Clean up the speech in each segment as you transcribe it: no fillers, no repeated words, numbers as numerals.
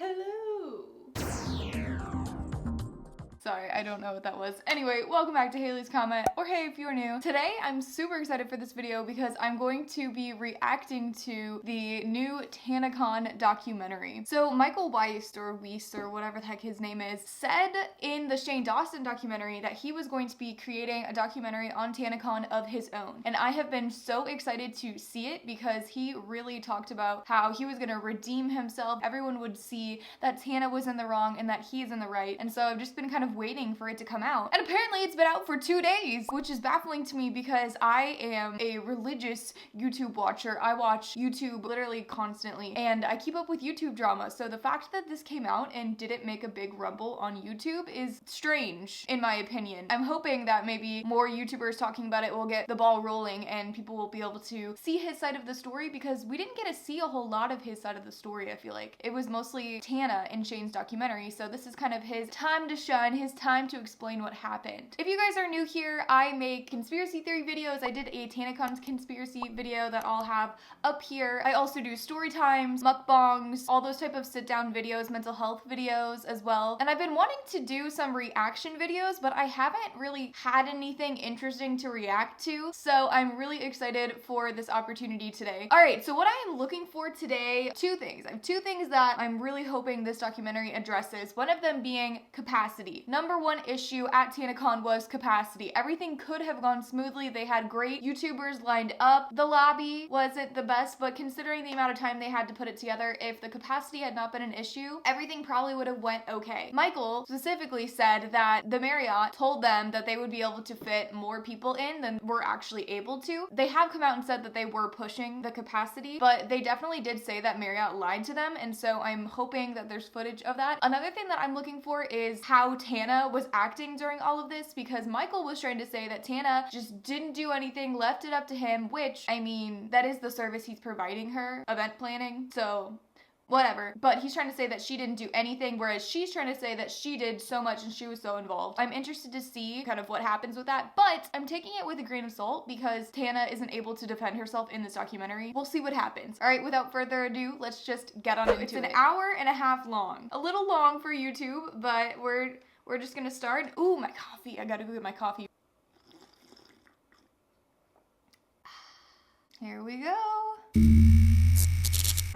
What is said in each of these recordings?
Hello. Sorry, I don't know what that was. Anyway, welcome back to Haley's Comment, or hey if you're new. Today, I'm super excited for this video because I'm going to be reacting to the new TanaCon documentary. So Michael Weist, or whatever the heck his name is, said in the Shane Dawson documentary that he was going to be creating a documentary on TanaCon of his own. And I have been so excited to see it because he really talked about how he was gonna redeem himself. Everyone would see that Tana was in the wrong and that he's in the right. And so I've just been kind of waiting for it to come out. And apparently it's been out for 2 days, which is baffling to me because I am a religious YouTube watcher. I watch YouTube literally constantly and I keep up with YouTube drama. So the fact that this came out and didn't make a big rumble on YouTube is strange, in my opinion. I'm hoping that maybe more YouTubers talking about it will get the ball rolling and people will be able to see his side of the story, because we didn't get to see a whole lot of his side of the story. I feel like it was mostly Tana in Shane's documentary. So this is kind of his time to shine, his time to explain what happened. If you guys are new here, I make conspiracy theory videos. I did a TanaCon conspiracy video that I'll have up here. I also do story times, mukbangs, all those type of sit down videos, mental health videos as well. And I've been wanting to do some reaction videos, but I haven't really had anything interesting to react to. So I'm really excited for this opportunity today. All right, so what I am looking for today, two things. I have two things that I'm really hoping this documentary addresses. One of them being capacity. Number one issue at TanaCon was capacity. Everything could have gone smoothly. They had great YouTubers lined up. The lobby wasn't the best, but considering the amount of time they had to put it together, if the capacity had not been an issue, everything probably would have went okay. Michael specifically said that the Marriott told them that they would be able to fit more people in than were actually able to. They have come out and said that they were pushing the capacity, but they definitely did say that Marriott lied to them, and so I'm hoping that there's footage of that. Another thing that I'm looking for is how Tana was acting during all of this, because Michael was trying to say that Tana just didn't do anything, left it up to him, which, I mean, that is the service he's providing her, event planning, so whatever. But he's trying to say that she didn't do anything, whereas she's trying to say that she did so much and she was so involved. I'm interested to see kind of what happens with that, but I'm taking it with a grain of salt because Tana isn't able to defend herself in this documentary. We'll see what happens. All right, without further ado, let's just get on into it. It's an hour and a half long. A little long for YouTube, but we're just gonna start. Ooh, my coffee. I gotta go get my coffee. Here we go.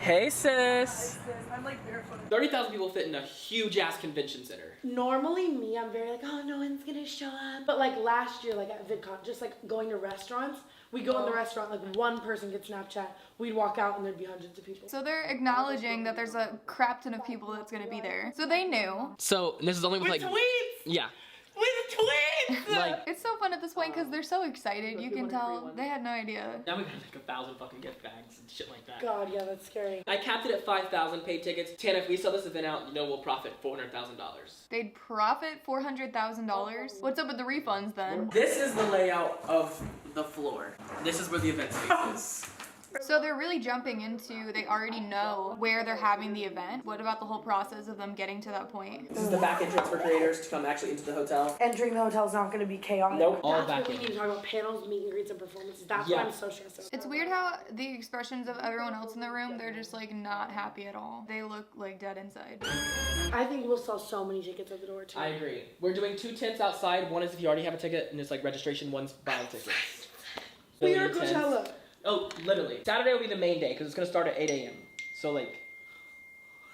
Hey sis! I'm like barefooted. 30,000 people fit in a huge ass convention center. Normally me, I'm very like, oh, no one's gonna show up. But like last year, like at VidCon, just like going to restaurants, we go in the restaurant, like one person gets Snapchat, we'd walk out and there'd be hundreds of people. So they're acknowledging that there's a crap ton of people that's gonna be there. So they knew. So this is only with like tweets! yeah. With tweets! Like It's so fun at this point because they're so excited. You can tell they had no idea. now we got like 1,000 fucking gift bags and shit like that. God, yeah, that's scary. I capped it at 5,000 paid tickets. Tana, if we sell this event out, you know we'll profit $400,000. They'd profit $400,000. What's up with the refunds then? This is the layout of the floor. This is where the event space is. So they're really jumping into, they already know where they're having the event. What about the whole process of them getting to that point? This is the back entrance for creators to come actually into the hotel. Entering the hotel is not gonna be chaotic. Nope, all That's back what we in. need to talk about, panels, meet and greets, and performances. That's Yeah. why I'm so stressed out. It's weird how the expressions of everyone else in the room, they're just like not happy at all. They look like dead inside. I think we'll sell so many tickets at the door too. I agree. We're doing 2 tents outside. One is if you already have a ticket, and it's like registration. One's buying tickets. We are Tents. Coachella. Oh, literally. Saturday will be the main day because it's gonna start at 8 a.m. So like.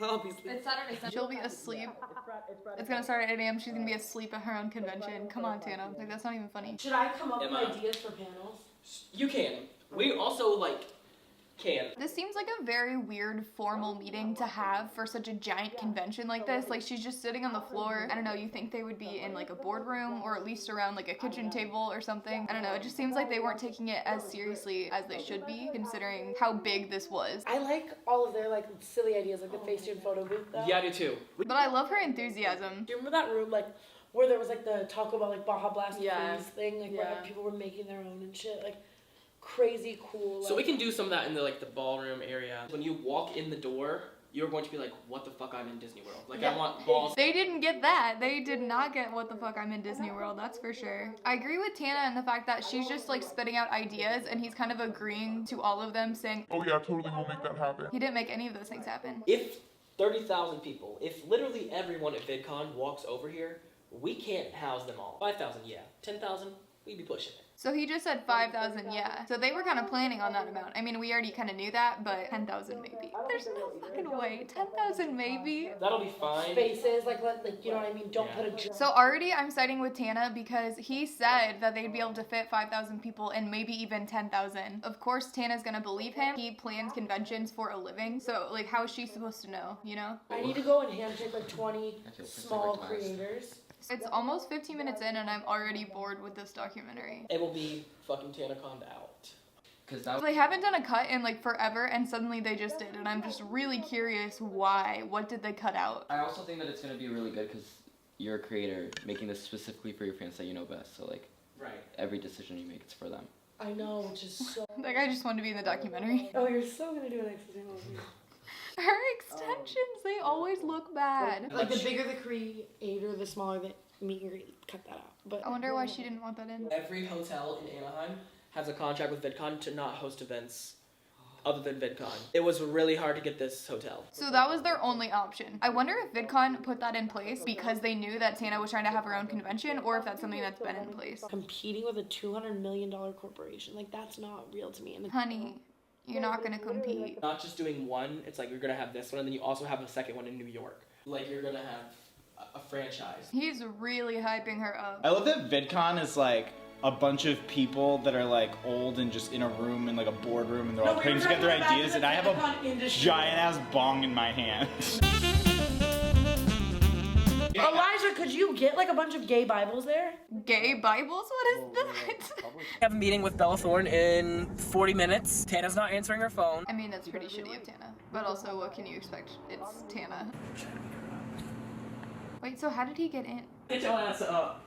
Obviously. It's Saturday, she'll be asleep. It's gonna start at 8 a.m. She's gonna be asleep at her own convention. Come on, Tana. Like, that's not even funny. Should I come up with Emma. ideas for panels? You can. We also like can. This seems like a very weird formal meeting to have for such a giant convention like this. Like, she's just sitting on the floor. I don't know, you think they would be in like a boardroom or at least around like a kitchen table or something. I don't know, it just seems like they weren't taking it as seriously as they should be considering how big this was. I like all of their like silly ideas, like the Facetune photo booth though. Yeah, I do too. But I love her enthusiasm. Do you remember that room like where there was like the Taco Bell like Baja Blast Yeah. freeze thing, like Yeah. where people were making their own and shit, like crazy cool. So we can do some of that in the like the ballroom area. When you walk in the door, you're going to be like, what the fuck, I'm in Disney World. Like, Yeah. I want balls. They didn't get that. They did not get what the fuck, I'm in Disney World, that's for sure. I agree with Tana in the fact that she's just like spitting out ideas and he's kind of agreeing to all of them saying, oh yeah, totally, we'll make that happen. he didn't make any of those things happen. If 30,000 people. If literally everyone at VidCon walks over here, we can't house them all. 5,000, yeah. 10,000, we'd be pushing it. So he just said 5,000, yeah. So they were kind of planning on that amount. I mean, we already kind of knew that, but 10,000 maybe. There's no fucking way. 10,000 maybe. That'll be fine. Spaces, like you know what I mean? Don't put a... So already I'm siding with Tana because he said that they'd be able to fit 5,000 people and maybe even 10,000. Of course, Tana's gonna believe him. He plans conventions for a living. So, like, how is she supposed to know, you know? I need to go and handshake like 20 small creators. It's almost 15 minutes in and I'm already bored with this documentary. It will be fucking TanaCon out. So they haven't done a cut in like forever and suddenly they just did and I'm just really curious why. What did they cut out? I also think that it's going to be really good because you're a creator making this specifically for your fans that you know best. So like every decision you make, it's for them. I know, which is so... Like I just wanted to be in the documentary. Oh, you're so gonna do an extra Her extensions, they always look bad. Like the bigger the creator, the smaller the meet and greet. Cut that out. But I wonder why she didn't want that in. Every hotel in Anaheim has a contract with VidCon to not host events other than VidCon. It was really hard to get this hotel. So that was their only option. I wonder if VidCon put that in place because they knew that Tana was trying to have her own convention or if that's something that's been in place. competing with a $200 million corporation, like that's not real to me. And Honey, you're not gonna compete. Not just doing one, it's like you're gonna have this one and then you also have a second one in New York. Like you're gonna have a franchise. He's really hyping her up. I love that VidCon is like a bunch of people that are like old and just in a room in like a boardroom and they're all putting together ideas and I have a giant ass bong in my hand. Elijah, could you get like a bunch of gay Bibles there? Gay Bibles? What is that? I have a meeting with Bella Thorne in 40 minutes. Tana's not answering her phone. I mean, that's pretty shitty of Tana. But also, what can you expect? It's Tana. Wait, so how did he get in? Get your ass up.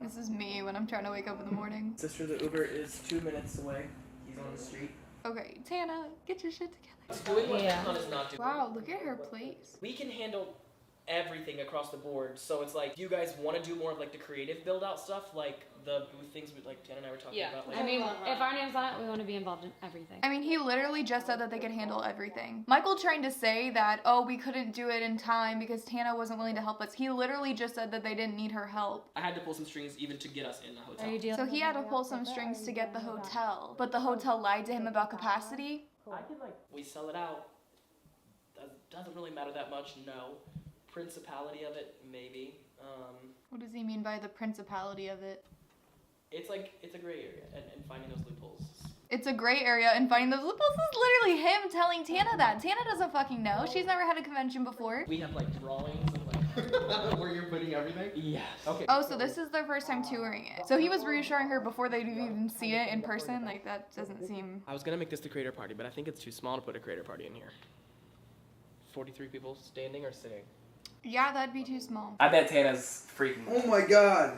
This is me when I'm trying to wake up in the morning. Sister, the Uber is 2 minutes away. He's on the street. Okay, Tana, get your shit together. It's doing what VidCon is not doing. Wow, look at her place. We can handle everything across the board. So it's like, do you guys want to do more of like the creative build out stuff, like the booth things with like Tana and I were talking about? Like, I mean, if our name's on it, we want to be involved in everything. I mean, he literally just said that they could handle everything. Michael trying to say that, oh, we couldn't do it in time because Tana wasn't willing to help us. He literally just said that they didn't need her help. I had to pull some strings even to get us in the hotel. Are you dealing So he had to pull some strings to get the hotel. But the hotel lied to him about capacity. I could like, we sell it out. Doesn't really matter that much, no. Principality of it, maybe. What does he mean by the principality of it? It's like, it's a gray area and finding those loopholes. It's a gray area and finding those loopholes is literally him telling Tana that. Tana doesn't fucking know. She's never had a convention before. We have like drawings and like... Where you're putting everything? Yes. Okay. Oh, so this is their first time touring it. So he was reassuring her before they'd even see it in person? Like, that doesn't seem... I was gonna make this the creator party, but I think it's too small to put a creator party in here. 43 people standing or sitting? Yeah, that'd be too small. I bet Tana's freaking... Oh my god.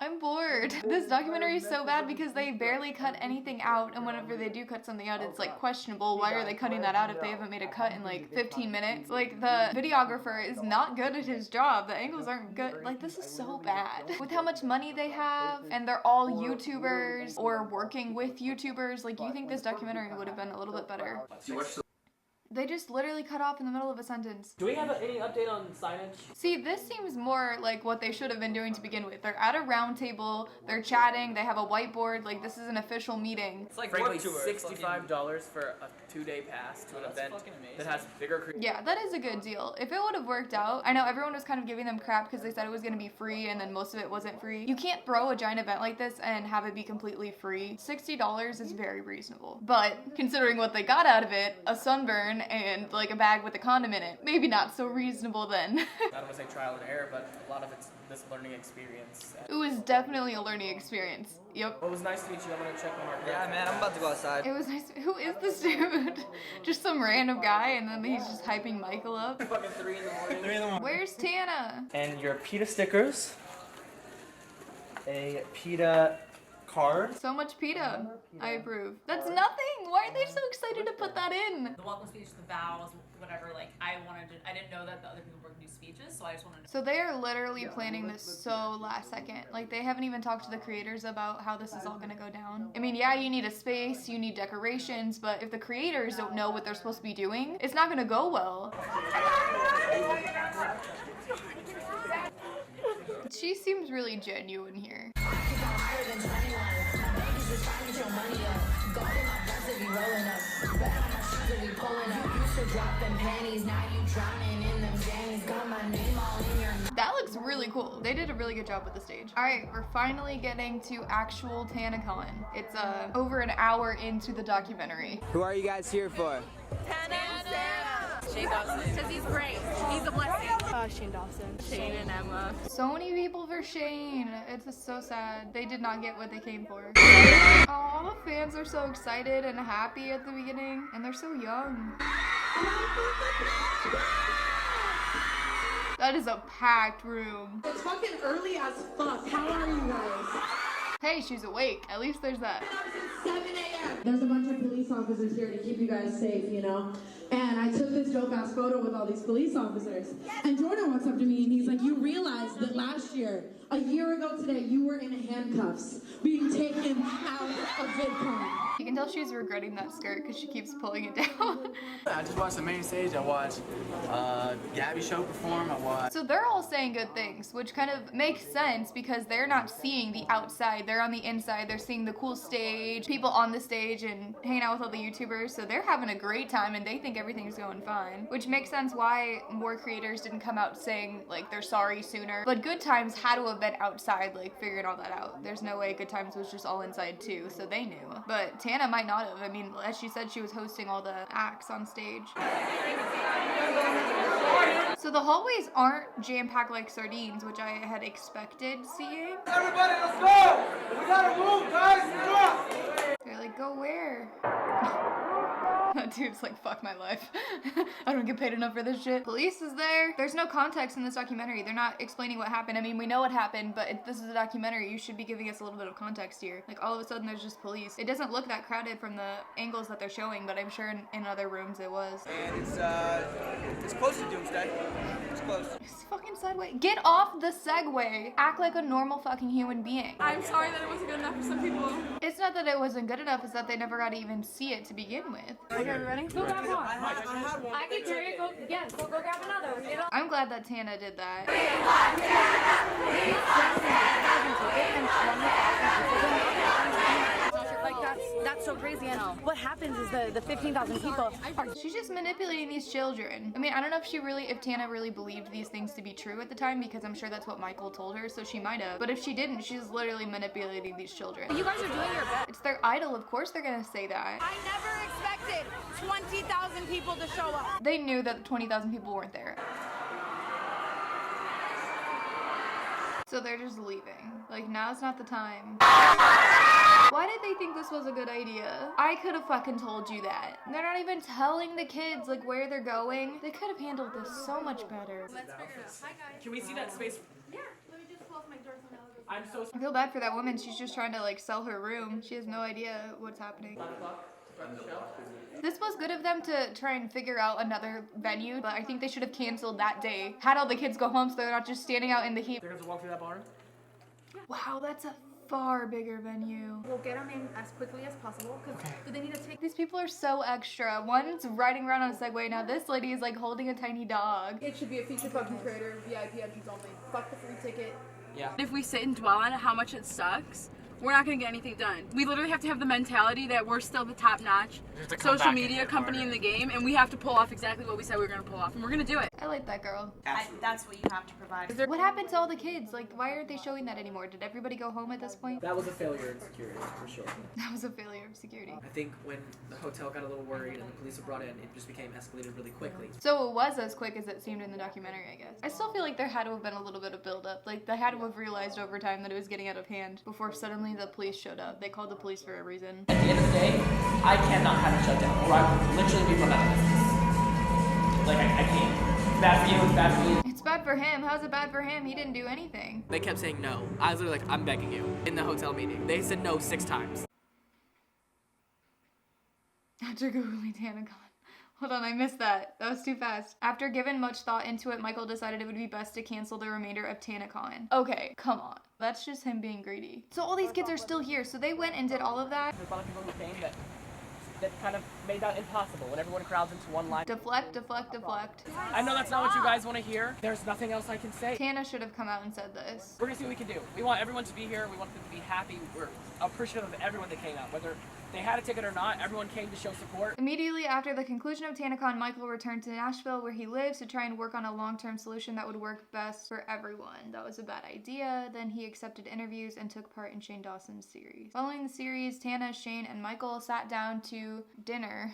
I'm bored. This documentary is so bad because they barely cut anything out, and whenever they do cut something out, it's like questionable. Why are they cutting that out if they haven't made a cut in like 15 minutes? Like, the videographer is not good at his job. The angles aren't good. Like, this is so bad. With how much money they have, and they're all YouTubers or working with YouTubers, like, you think this documentary would have been a little bit better. They just literally cut off in the middle of a sentence. Do we have any update on signage? See, this seems more like what they should have been doing to begin with. They're at a round table, they're chatting, they have a whiteboard, like this is an official meeting. It's like frankly $65 for a 2-day pass to an event that has bigger... Yeah, that is a good deal. If it would have worked out, I know everyone was kind of giving them crap because they said it was going to be free and then most of it wasn't free. You can't throw a giant event like this and have it be completely free. $60 is very reasonable. But considering what they got out of it, a sunburn and like a bag with a condom in it, maybe not so reasonable then. I don't want to say trial and error, but a lot of it's this learning experience. It was definitely a learning experience. Yep. Well, it was nice to meet you. I'm going to check my mark. Yeah, man, I'm about to go outside. It was nice. Who is this dude? Just some random guy, and then he's just hyping Michael up. Fucking 3 in the morning. 3 in the morning. Where's Tana? And your PETA stickers, a PETA card. So much PETA. I approve. That's nothing. Why are they so excited to put that in? The welcome speech, the vows, whatever, like, I didn't know that the other people were gonna do speeches, so I just wanted to. So they are literally planning this so last second. Like, they haven't even talked to the creators about how this is all gonna go down. I mean, yeah, you need a space, you need decorations, but if the creators don't know what they're supposed to be doing, it's not gonna go well. She seems really genuine here. That looks really cool. They did a really good job with the stage. All right, we're finally getting to actual TanaCon. It's over an hour into the documentary. Who are you guys here for? Tana and Sarah. Shane Dawson. Because he's great. He's a blessing. Shane Dawson. Shane and Emma. So many people for Shane. It's just so sad. They did not get what they came for. Oh, the fans are so excited and happy at the beginning, and they're so young. That is a packed room. It's fucking early as fuck. How are you guys? Hey, she's awake. At least there's that. 7 a.m. There's a bunch of police officers here to keep you guys safe, you know? And I took this dope-ass photo with all these police officers. And Jordan walks up to me and he's like, you realize that last year, a year ago today, you were in handcuffs being taken out of VidCon. You can tell she's regretting that skirt because she keeps pulling it down. I just watched the main stage. I watched Gabby Show perform. I watched. So they're all saying good things, which kind of makes sense because they're not seeing the outside. They're on the inside. They're seeing the cool stage, people on the stage and hanging out with all the YouTubers. So they're having a great time and they think everything's going fine, which makes sense why more creators didn't come out saying like they're sorry sooner. But Good Times had to have been outside, like figuring all that out. There's no way Good Times was just all inside too, so they knew. But Tana might not have. I mean, as she said, she was hosting all the acts on stage. So the hallways aren't jam-packed like sardines, which I had expected seeing. Everybody, let's go! We gotta move, guys! They're like, go where? That dude's like, fuck my life. I don't get paid enough for this shit. Police is there. There's no context in this documentary. They're not explaining what happened. I mean, we know what happened, but if this is a documentary, you should be giving us a little bit of context here. Like, all of a sudden, there's just police. It doesn't look that crowded from the angles that they're showing, but I'm sure in other rooms it was. And it's close to doomsday. It's close. It's fucking Segway. Get off the Segway. Act like a normal fucking human being. I'm sorry that it wasn't good enough for some people. It's not that it wasn't good enough, it's that they never got to even see it to begin with. Okay, are we ready? Go grab one. I had one. I can carry it. Go, yes, go grab another. You know? I'm glad that Tana did that. Like that's so crazy. And what happens is the 15,000 people are. She's just manipulating these children. I mean, I don't know if Tana really believed these things to be true at the time, because I'm sure that's what Michael told her, so she might have. But if she didn't, she's literally manipulating these children. You guys are doing your best. It's their idol, of course they're gonna say that. I never expected 20,000 people to show up. They knew that 20,000 people weren't there. So they're just leaving. Like, now's not the time. Why did they think this was a good idea? I could have fucking told you that. They're not even telling the kids, like, where they're going. They could have handled this so much better. Let's figure it out. Hi, guys. Can we see that space? Yeah. Let me just close my door so now it goes. I'm so I feel bad for that woman. She's just trying to, like, sell her room. She has no idea what's happening. 5 o'clock. Start the show. This was good of them to try and figure out another venue, but I think they should have canceled that day. Had all the kids go home so they're not just standing out in the heat. They're gonna walk through that barn? Wow, that's a far bigger venue. We'll get them in as quickly as possible, because do they need to take... These people are so extra. One's riding around on a Segway. Now this lady is like holding a tiny dog. It should be a feature fucking creator, VIP entrance only. Fuck the free ticket. Yeah. If we sit and dwell on how much it sucks, we're not gonna get anything done. We literally have to have the mentality that we're still the top-notch social media company in the game, and we have to pull off exactly what we said we were gonna pull off, and we're gonna do it. I like that girl. That's what you have to provide. What happened to all the kids? Like, why aren't they showing that anymore? Did everybody go home at this point? That was a failure in security, for sure. That was a failure of security. I think when the hotel got a little worried and the police were brought in, it just became escalated really quickly. So it was as quick as it seemed in the documentary, I guess. I still feel like there had to have been a little bit of build-up. Like, they had to have realized over time that it was getting out of hand before suddenly the police showed up. They called the police for a reason. At the end of the day, I cannot have it shut down, or I would literally be run out of business. Like, I can't. It's bad for you, it's bad for you. It's bad for him. How's it bad for him? He didn't do anything. They kept saying no. I was literally like, I'm begging you, in the hotel meeting. They said no 6 times. After Googling TanaCon, Hold on, I missed that. That was too fast. After giving much thought into it, Michael decided it would be best to cancel the remainder of TanaCon. Okay, come on. That's just him being greedy. So all these kids are still here, so they went and did all of that. There's a lot of people who came that kind of made that impossible when everyone crowds into one line. Deflect, deflect, deflect. I know that's not what you guys want to hear. There's nothing else I can say. Tana should have come out and said this. We're gonna see what we can do. We want everyone to be here. We want them to be happy. We're appreciative of everyone that came out, whether they had a ticket or not. Everyone came to show support. Immediately after the conclusion of TanaCon, Michael returned to Nashville where he lives to try and work on a long-term solution that would work best for everyone. That was a bad idea. Then he accepted interviews and took part in Shane Dawson's series. Following the series, Tana, Shane, and Michael sat down to dinner.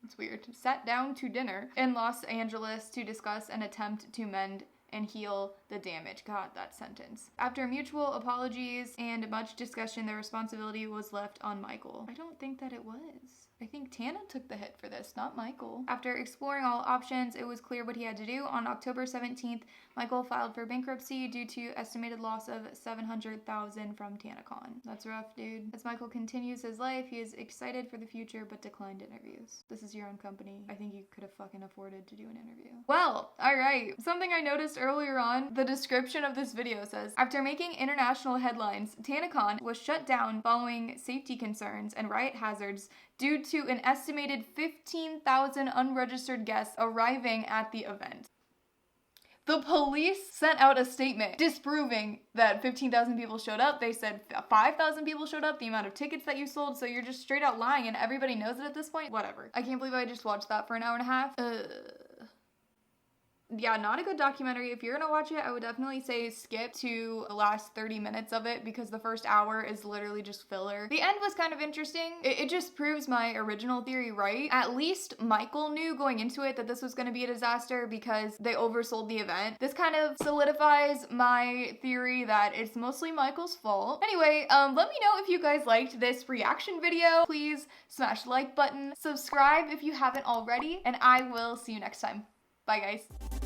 It's weird. Sat down to dinner in Los Angeles to discuss an attempt to mend and heal the damage. God, that sentence. After mutual apologies and much discussion, the responsibility was left on Michael. I don't think that it was. I think Tana took the hit for this, not Michael. After exploring all options, it was clear what he had to do. On October 17th, Michael filed for bankruptcy due to estimated loss of $700,000 from TanaCon. That's rough, dude. As Michael continues his life, he is excited for the future but declined interviews. This is your own company. I think you could have fucking afforded to do an interview. Well, alright. Something I noticed earlier on, the description of this video says, after making international headlines, TanaCon was shut down following safety concerns and riot hazards due to an estimated 15,000 unregistered guests arriving at the event. The police sent out a statement disproving that 15,000 people showed up. They said 5,000 people showed up, the amount of tickets that you sold, so you're just straight out lying and everybody knows it at this point? Whatever. I can't believe I just watched that for an hour and a half. Yeah, not a good documentary. If you're gonna watch it, I would definitely say skip to the last 30 minutes of it because the first hour is literally just filler. The end was kind of interesting. It just proves my original theory right. At least Michael knew going into it that this was gonna be a disaster because they oversold the event. This kind of solidifies my theory that it's mostly Michael's fault. Anyway, let me know if you guys liked this reaction video. Please smash the like button, subscribe if you haven't already, and I will see you next time. Bye, guys.